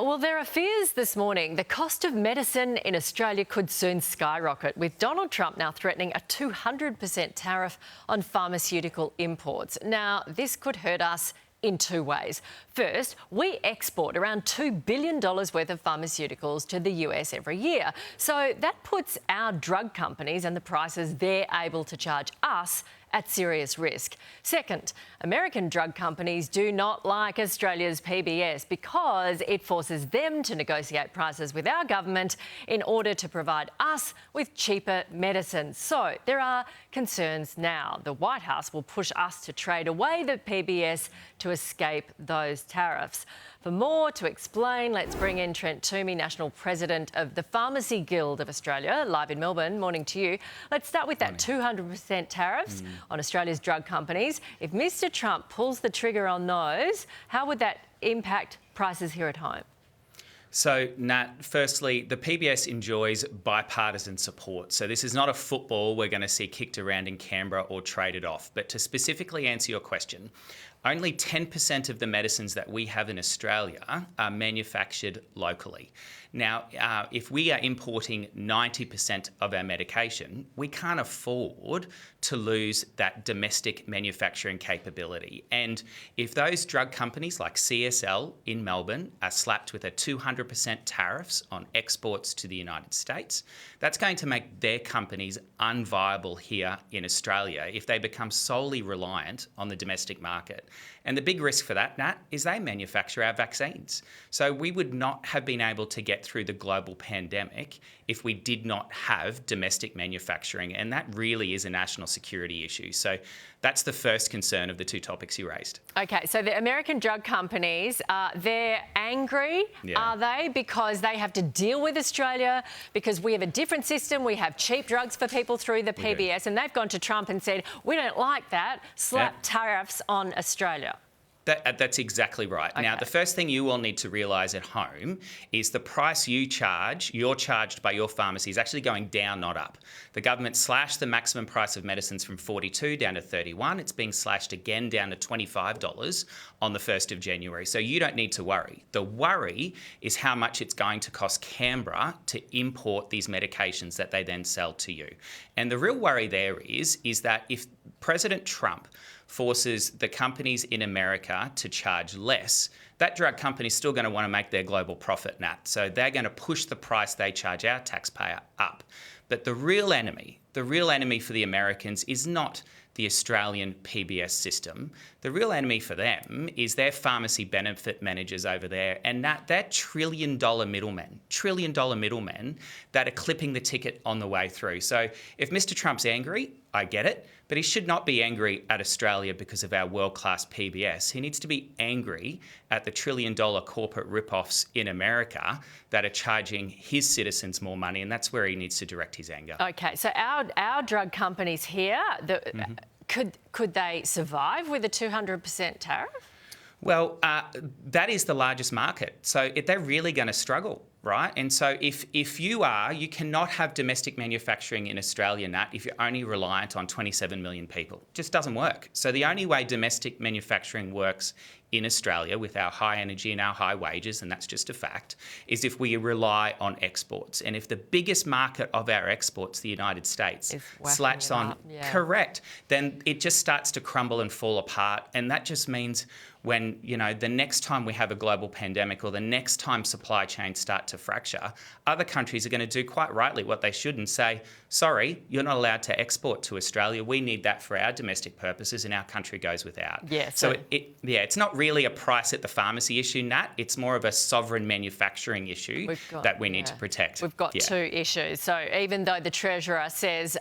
Well, there are fears this morning the cost of medicine in Australia could soon skyrocket, with Donald Trump now threatening a 200% tariff on pharmaceutical imports. Now, this could hurt us in two ways. First, we export around $2 billion worth of pharmaceuticals to the US every year. So that puts our drug companies and the prices they're able to charge us at serious risk. Second, American drug companies do not like Australia's PBS because it forces them to negotiate prices with our government in order to provide us with cheaper medicines. So there are concerns now. The White House will push us to trade away the PBS to escape those tariffs. For more to explain, let's bring in Trent Toomey, National President of the Pharmacy Guild of Australia, live in Melbourne. Morning to you. Let's start with that 200% tariffs on Australia's drug companies. If Mr Trump pulls the trigger on those, how would that impact prices here at home? So, Nat, firstly, the PBS enjoys bipartisan support. So this is not a football we're going to see kicked around in Canberra or traded off. But to specifically answer your question, only 10% of the medicines that we have in Australia are manufactured locally. Now, if we are importing 90% of our medication, we can't afford to lose that domestic manufacturing capability. And if those drug companies like CSL in Melbourne are slapped with a 200% tariffs on exports to the United States, that's going to make their companies unviable here in Australia if they become solely reliant on the domestic market. And the big risk for that, Nat, is they manufacture our vaccines. So we would not have been able to get through the global pandemic if we did not have domestic manufacturing. And that really is a national security issue. So that's the first concern of the two topics you raised. OK, so the American drug companies, they're angry, are they? Because they have to deal with Australia, because we have a different system. We have cheap drugs for people through the PBS, and they've gone to Trump and said, we don't like that, slap tariffs on Australia. That's exactly right. Okay. Now, the first thing you all need to realise at home is the price you're charged by your pharmacy is actually going down, not up. The government slashed the maximum price of medicines from $42 down to $31. It's being slashed again down to $25 on the 1st of January. So you don't need to worry. The worry is how much it's going to cost Canberra to import these medications that they then sell to you. And the real worry there is that if President Trump forces the companies in America to charge less, that drug company is still going to want to make their global profit, Nat. So they're going to push the price they charge our taxpayer up. But the real enemy for the Americans is not the Australian PBS system. The real enemy for them is their pharmacy benefit managers over there, and they're trillion-dollar middlemen that are clipping the ticket on the way through. So if Mr Trump's angry, I get it, but he should not be angry at Australia because of our world-class PBS. He needs to be angry at the trillion-dollar corporate rip-offs in America that are charging his citizens more money, and that's where he needs to direct his anger. OK, so our drug companies here, could they survive with a 200% tariff? Well, that is the largest market. So they're really going to struggle, right? And so if you cannot have domestic manufacturing in Australia, Nat, if you're only reliant on 27 million people. It just doesn't work. So the only way domestic manufacturing works in Australia with our high energy and our high wages, and that's just a fact, is if we rely on exports. And if the biggest market of our exports, the United States, slats on, correct, then it just starts to crumble and fall apart. And that just means when, the next time we have a global pandemic or the next time supply chains start to fracture, other countries are going to do quite rightly what they should and say, sorry, you're not allowed to export to Australia. We need that for our domestic purposes, and our country goes without. Yeah, so it's not really a price at the pharmacy issue, Nat. It's more of a sovereign manufacturing issue that we need to protect. We've got two issues. So even though the Treasurer says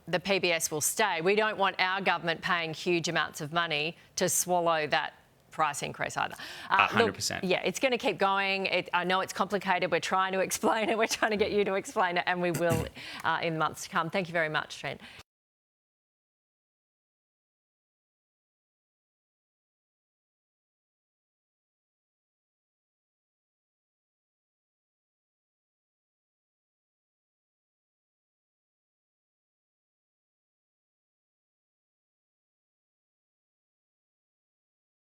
the PBS will stay, we don't want our government paying huge amounts of money to swallow that price increase either. 100%. Look, it's going to keep going. I know it's complicated. We're trying to explain it. We're trying to get you to explain it, and we will in months to come. Thank you very much, Trent.